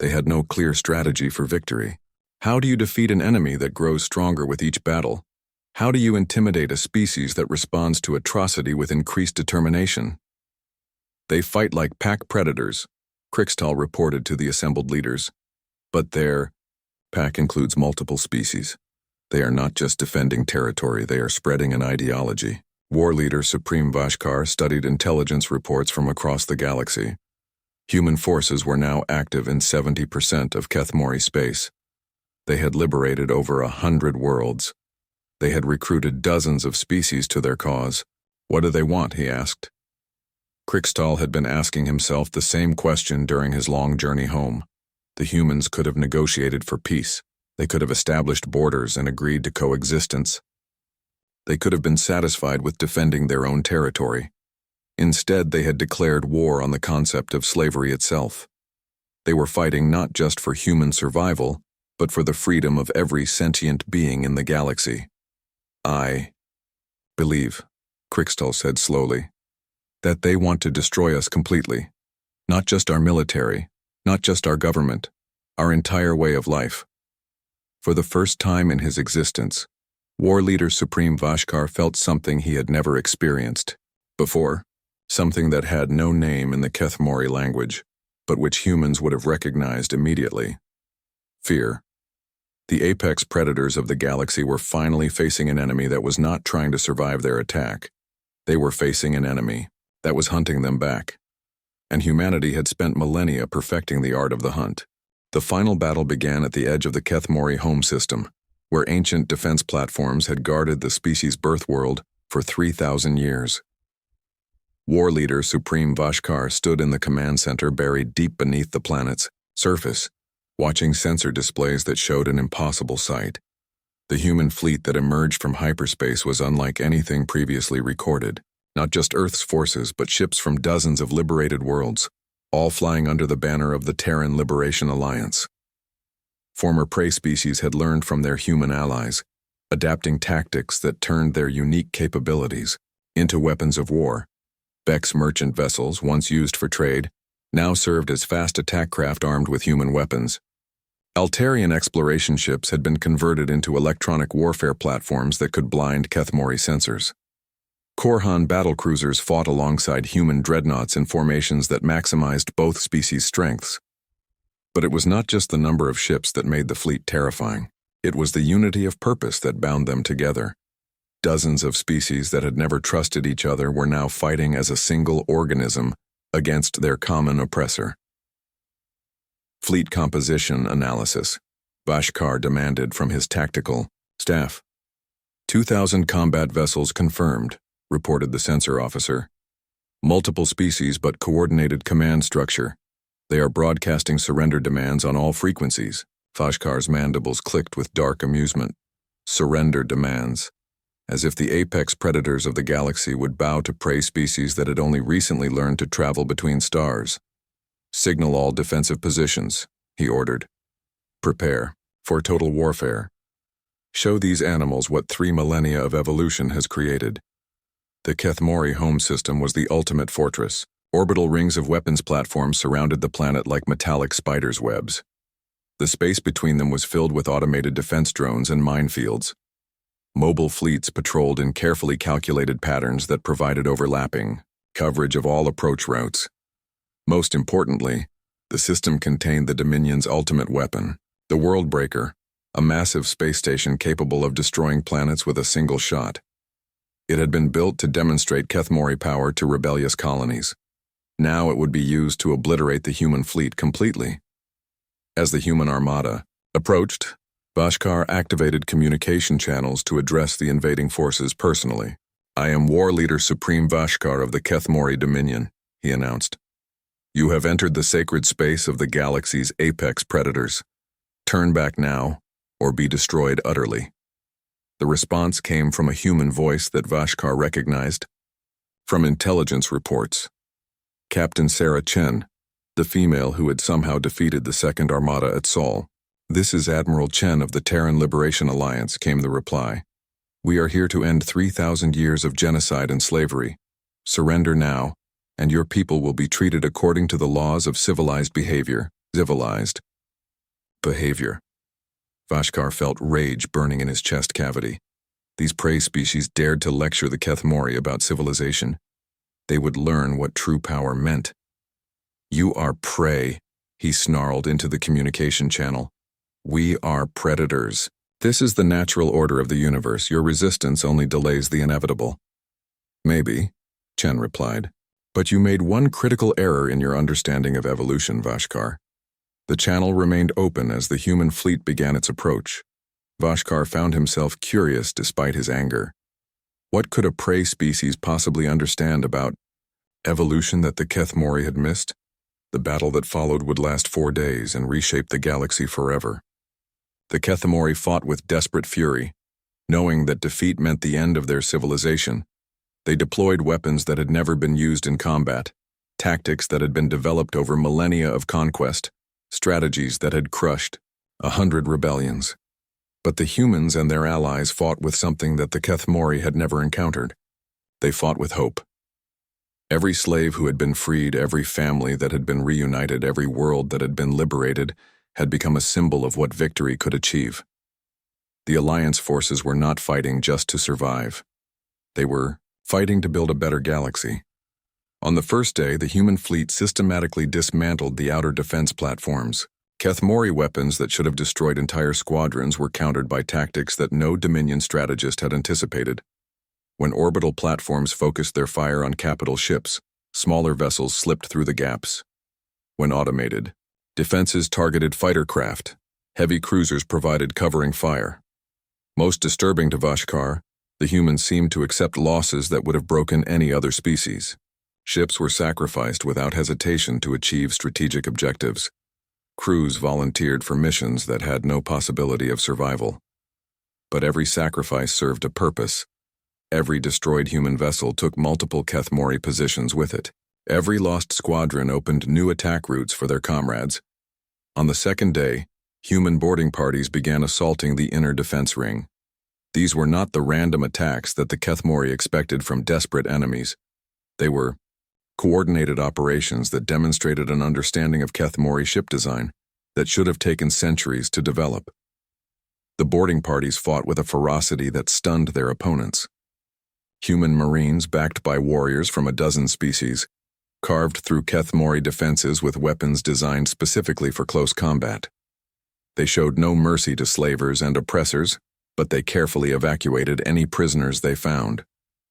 they had no clear strategy for victory. How do you defeat an enemy that grows stronger with each battle? How do you intimidate a species that responds to atrocity with increased determination? "They fight like pack predators," Krikstal reported to the assembled leaders. "But their pack includes multiple species. They are not just defending territory, they are spreading an ideology." War leader Supreme Vashkar studied intelligence reports from across the galaxy. Human forces were now active in 70% of Kthamorei space. They had liberated over 100 worlds. They had recruited dozens of species to their cause. "What do they want?" he asked. Krikstal had been asking himself the same question during his long journey home. The humans could have negotiated for peace. They could have established borders and agreed to coexistence. They could have been satisfied with defending their own territory. Instead, they had declared war on the concept of slavery itself. They were fighting not just for human survival, but for the freedom of every sentient being in the galaxy. I believe, Crixtal said slowly, that they want to destroy us completely. Not just our military, not just our government, our entire way of life. For the first time in his existence, War Leader Supreme Vashkar felt something he had never experienced before, something that had no name in the Kthamorei language, but which humans would have recognized immediately. Fear. The apex predators of the galaxy were finally facing an enemy that was not trying to survive their attack. They were facing an enemy that was hunting them back. And humanity had spent millennia perfecting the art of the hunt. The final battle began at the edge of the Kthamorei home system, where ancient defense platforms had guarded the species' birth world for 3,000 years. War Leader Supreme Vashkar stood in the command center buried deep beneath the planet's surface, watching sensor displays that showed an impossible sight. The human fleet that emerged from hyperspace was unlike anything previously recorded. Not just Earth's forces, but ships from dozens of liberated worlds, all flying under the banner of the Terran Liberation Alliance. Former prey species had learned from their human allies, adapting tactics that turned their unique capabilities into weapons of war. Beck's merchant vessels, once used for trade, now served as fast attack craft armed with human weapons. Altarian exploration ships had been converted into electronic warfare platforms that could blind Kthamorei sensors. Korhan battlecruisers fought alongside human dreadnoughts in formations that maximized both species' strengths. But it was not just the number of ships that made the fleet terrifying. It was the unity of purpose that bound them together. Dozens of species that had never trusted each other were now fighting as a single organism against their common oppressor. Fleet composition analysis, Vashkar demanded from his tactical staff. 2,000 combat vessels confirmed, reported the sensor officer. Multiple species but coordinated command structure. They are broadcasting surrender demands on all frequencies. Vashkar's mandibles clicked with dark amusement. Surrender demands. As if the apex predators of the galaxy would bow to prey species that had only recently learned to travel between stars. Signal all defensive positions, he ordered. Prepare for total warfare. Show these animals what 3 millennia of evolution has created. The Kthamorei home system was the ultimate fortress. Orbital rings of weapons platforms surrounded the planet like metallic spiders' webs. The space between them was filled with automated defense drones and minefields. Mobile fleets patrolled in carefully calculated patterns that provided overlapping coverage of all approach routes. Most importantly, the system contained the Dominion's ultimate weapon, the Worldbreaker, a massive space station capable of destroying planets with a single shot. It had been built to demonstrate Kthamorei power to rebellious colonies. Now it would be used to obliterate the human fleet completely. As the human armada approached, Vashkar activated communication channels to address the invading forces personally. I am War Leader Supreme Vashkar of the Kthamorei Dominion, he announced. You have entered the sacred space of the galaxy's apex predators. Turn back now, or be destroyed utterly. The response came from a human voice that Vashkar recognized. From intelligence reports. Captain Sarah Chen, the female who had somehow defeated the Second Armada at Sol. This is Admiral Chen of the Terran Liberation Alliance, came the reply. We are here to end 3,000 years of genocide and slavery. Surrender now, and your people will be treated according to the laws of civilized behavior. Civilized behavior. Vashkar felt rage burning in his chest cavity. These prey species dared to lecture the Kthamorei about civilization. They would learn what true power meant. You are prey, he snarled into the communication channel. We are predators. This is the natural order of the universe. Your resistance only delays the inevitable. Maybe, Chen replied. But you made one critical error in your understanding of evolution, Vashkar. The channel remained open as the human fleet began its approach. Vashkar found himself curious despite his anger. What could a prey species possibly understand about evolution that the Kthamorei had missed? The battle that followed would last 4 days and reshape the galaxy forever. The Kthamorei fought with desperate fury. Knowing that defeat meant the end of their civilization, they deployed weapons that had never been used in combat, tactics that had been developed over millennia of conquest, strategies that had crushed 100 rebellions. But the humans and their allies fought with something that the Kthamorei had never encountered. They fought with hope. Every slave who had been freed, every family that had been reunited, every world that had been liberated, had become a symbol of what victory could achieve. The Alliance forces were not fighting just to survive. They were fighting to build a better galaxy. On the first day, the human fleet systematically dismantled the outer defense platforms. Kthamorei weapons that should have destroyed entire squadrons were countered by tactics that no Dominion strategist had anticipated. When orbital platforms focused their fire on capital ships, smaller vessels slipped through the gaps. When automated, defenses targeted fighter craft. Heavy cruisers provided covering fire. Most disturbing to Vashkar, the humans seemed to accept losses that would have broken any other species. Ships were sacrificed without hesitation to achieve strategic objectives. Crews volunteered for missions that had no possibility of survival. But every sacrifice served a purpose. Every destroyed human vessel took multiple Kthamorei positions with it. Every lost squadron opened new attack routes for their comrades. On the second day, human boarding parties began assaulting the inner defense ring. These were not the random attacks that the Kthamorei expected from desperate enemies. They were coordinated operations that demonstrated an understanding of Kthamorei ship design that should have taken centuries to develop. The boarding parties fought with a ferocity that stunned their opponents. Human marines, backed by warriors from a dozen species, carved through Kthamorei defenses with weapons designed specifically for close combat. They showed no mercy to slavers and oppressors, but they carefully evacuated any prisoners they found.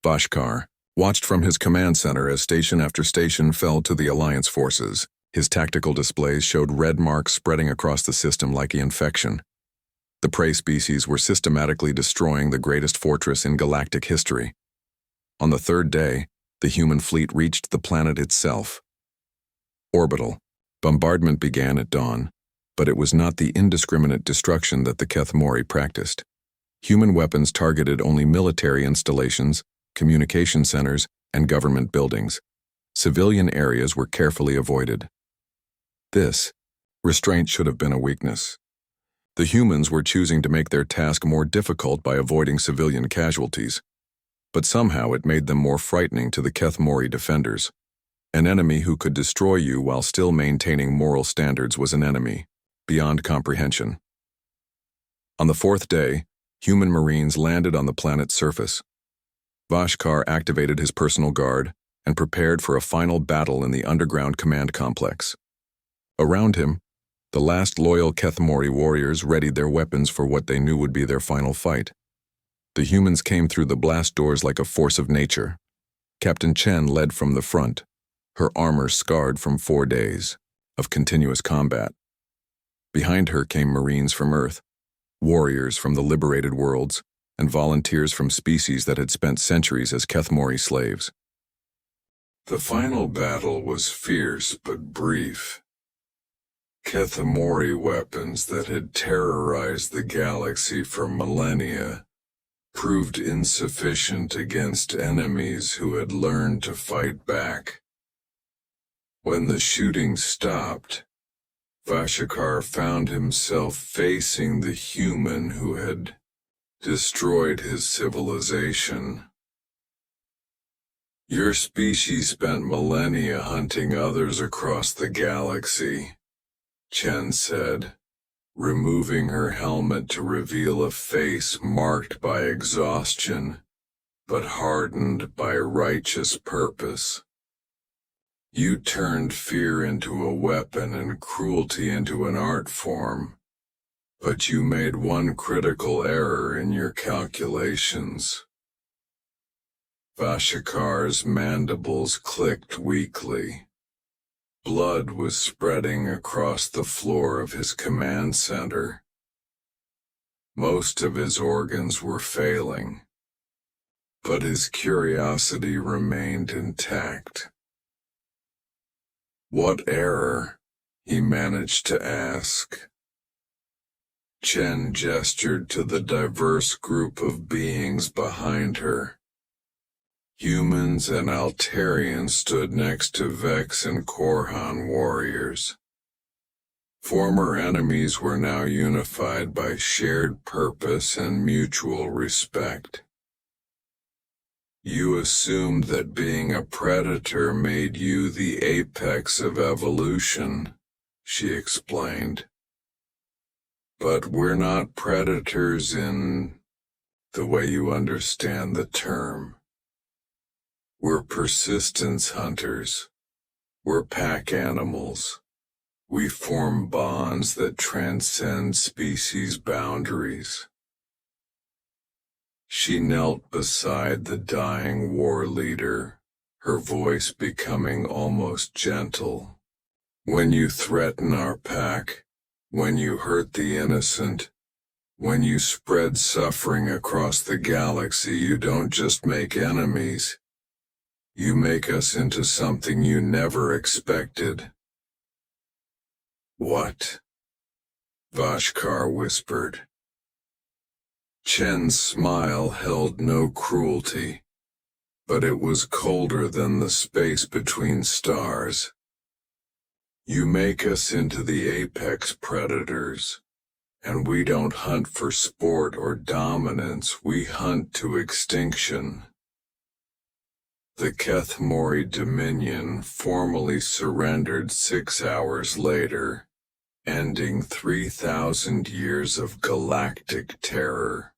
Vashkar watched from his command center as station after station fell to the Alliance forces. His tactical displays showed red marks spreading across the system like an infection. The prey species were systematically destroying the greatest fortress in galactic history. On the third day, the human fleet reached the planet itself. Orbital. Bombardment began at dawn, but it was not the indiscriminate destruction that the Kthamorei practiced. Human weapons targeted only military installations, communication centers, and government buildings. Civilian areas were carefully avoided. This restraint should have been a weakness. The humans were choosing to make their task more difficult by avoiding civilian casualties, but somehow it made them more frightening to the Kthamorei defenders. An enemy who could destroy you while still maintaining moral standards was an enemy, beyond comprehension. On the fourth day, human marines landed on the planet's surface. Vashkar activated his personal guard and prepared for a final battle in the underground command complex. Around him, the last loyal Kthamorei warriors readied their weapons for what they knew would be their final fight. The humans came through the blast doors like a force of nature. Captain Chen led from the front, her armor scarred from 4 days of continuous combat. Behind her came Marines from Earth, warriors from the liberated worlds, and volunteers from species that had spent centuries as Kthamorei slaves. The final battle was fierce but brief. Kthamorei weapons that had terrorized the galaxy for millennia proved insufficient against enemies who had learned to fight back. When the shooting stopped, Vashkar found himself facing the human who had destroyed his civilization. Your species spent millennia hunting others across the galaxy, Chen said, removing her helmet to reveal a face marked by exhaustion, but hardened by righteous purpose. You turned fear into a weapon and cruelty into an art form, but you made one critical error in your calculations. Vashakar's mandibles clicked weakly. Blood was spreading across the floor of his command center. Most of his organs were failing, but his curiosity remained intact. What error? He managed to ask. Chen gestured to the diverse group of beings behind her. Humans and Altarians stood next to Vex and Korhan warriors. Former enemies were now unified by shared purpose and mutual respect. You assumed that being a predator made you the apex of evolution, she explained. But we're not predators in the way you understand the term. We're persistence hunters. We're pack animals. We form bonds that transcend species boundaries. She knelt beside the dying war leader, her voice becoming almost gentle. When you threaten our pack, when you hurt the innocent, when you spread suffering across the galaxy, you don't just make enemies. You make us into something you never expected. What? Vashkar whispered. Chen's smile held no cruelty, but it was colder than the space between stars. You make us into the apex predators, and we don't hunt for sport or dominance, we hunt to extinction. The Kthamorei Dominion formally surrendered 6 hours later, ending 3,000 years of galactic terror.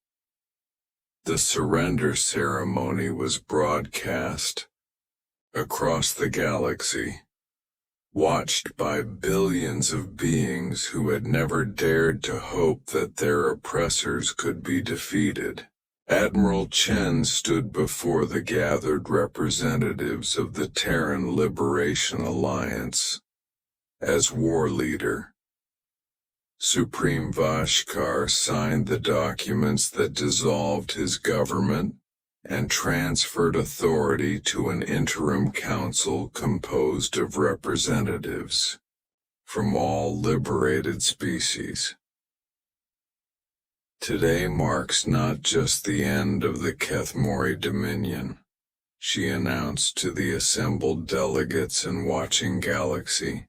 The surrender ceremony was broadcast across the galaxy, watched by billions of beings who had never dared to hope that their oppressors could be defeated. Admiral Chen stood before the gathered representatives of the Terran Liberation Alliance as war leader. Supreme Vashkar signed the documents that dissolved his government and transferred authority to an interim council composed of representatives from all liberated species. Today marks not just the end of the Kthamorei Dominion, she announced to the assembled delegates and watching galaxy.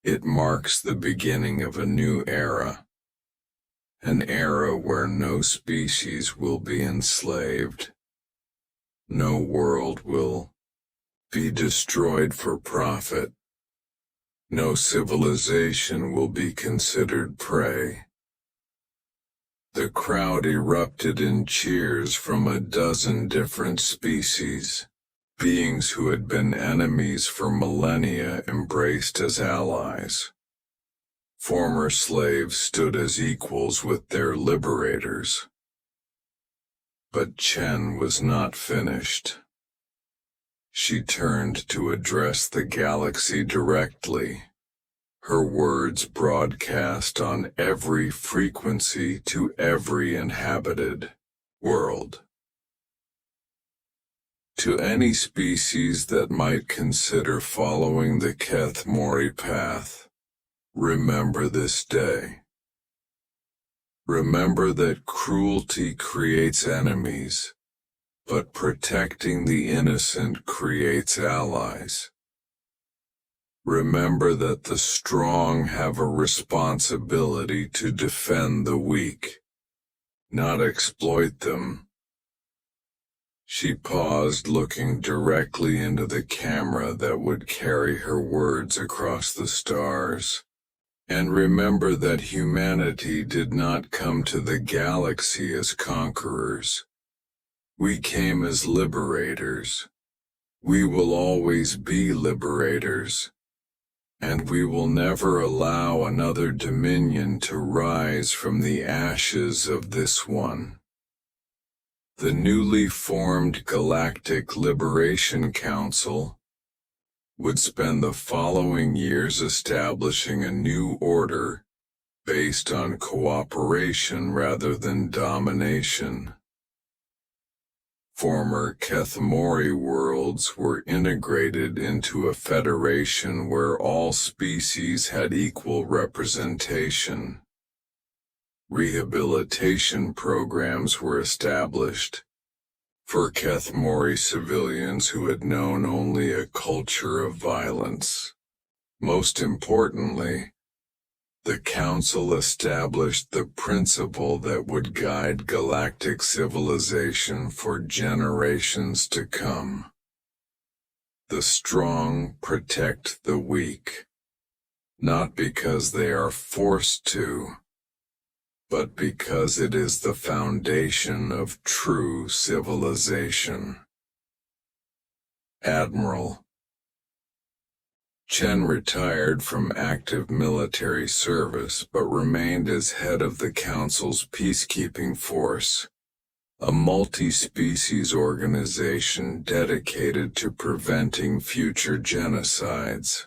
It marks the beginning of a new era. An era where no species will be enslaved. No world will be destroyed for profit. No civilization will be considered prey. The crowd erupted in cheers from a dozen different species. Beings who had been enemies for millennia embraced as allies. Former slaves stood as equals with their liberators. But Chen was not finished. She turned to address the galaxy directly, her words broadcast on every frequency to every inhabited world. To any species that might consider following the Kthamorei path, remember this day. Remember that cruelty creates enemies, but protecting the innocent creates allies. Remember that the strong have a responsibility to defend the weak, not exploit them. She paused, looking directly into the camera that would carry her words across the stars. And remember that humanity did not come to the galaxy as conquerors. We came as liberators. We will always be liberators. And we will never allow another dominion to rise from the ashes of this one. The newly formed Galactic Liberation Council would spend the following years establishing a new order based on cooperation rather than domination. Former Kthamorei worlds were integrated into a federation where all species had equal representation. Rehabilitation programs were established for Kthamorei civilians who had known only a culture of violence. Most importantly, the Council established the principle that would guide galactic civilization for generations to come. The strong protect the weak, not because they are forced to, but because it is the foundation of true civilization. Admiral Chen retired from active military service but remained as head of the Council's peacekeeping force, a multi-species organization dedicated to preventing future genocides.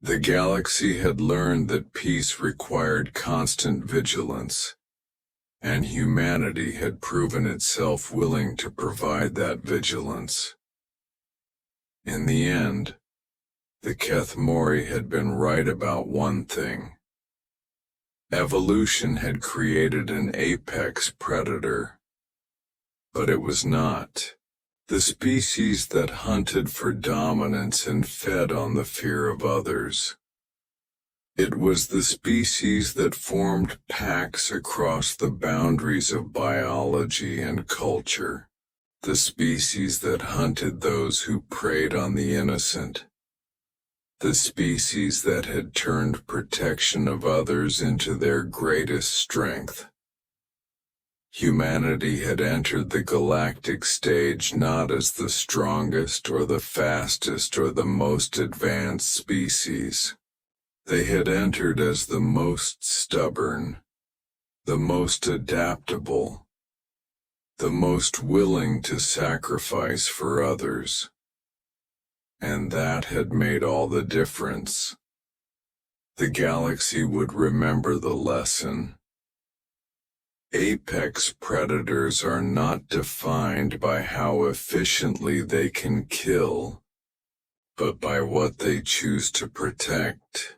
The galaxy had learned that peace required constant vigilance, and humanity had proven itself willing to provide that vigilance. In the end, the Kthamorei had been right about one thing. Evolution had created an apex predator, but it was not the species that hunted for dominance and fed on the fear of others. It was the species that formed packs across the boundaries of biology and culture, the species that hunted those who preyed on the innocent, the species that had turned protection of others into their greatest strength. Humanity had entered the galactic stage not as the strongest or the fastest or the most advanced species. They had entered as the most stubborn, the most adaptable, the most willing to sacrifice for others. And that had made all the difference. The galaxy would remember the lesson. Apex predators are not defined by how efficiently they can kill, but by what they choose to protect.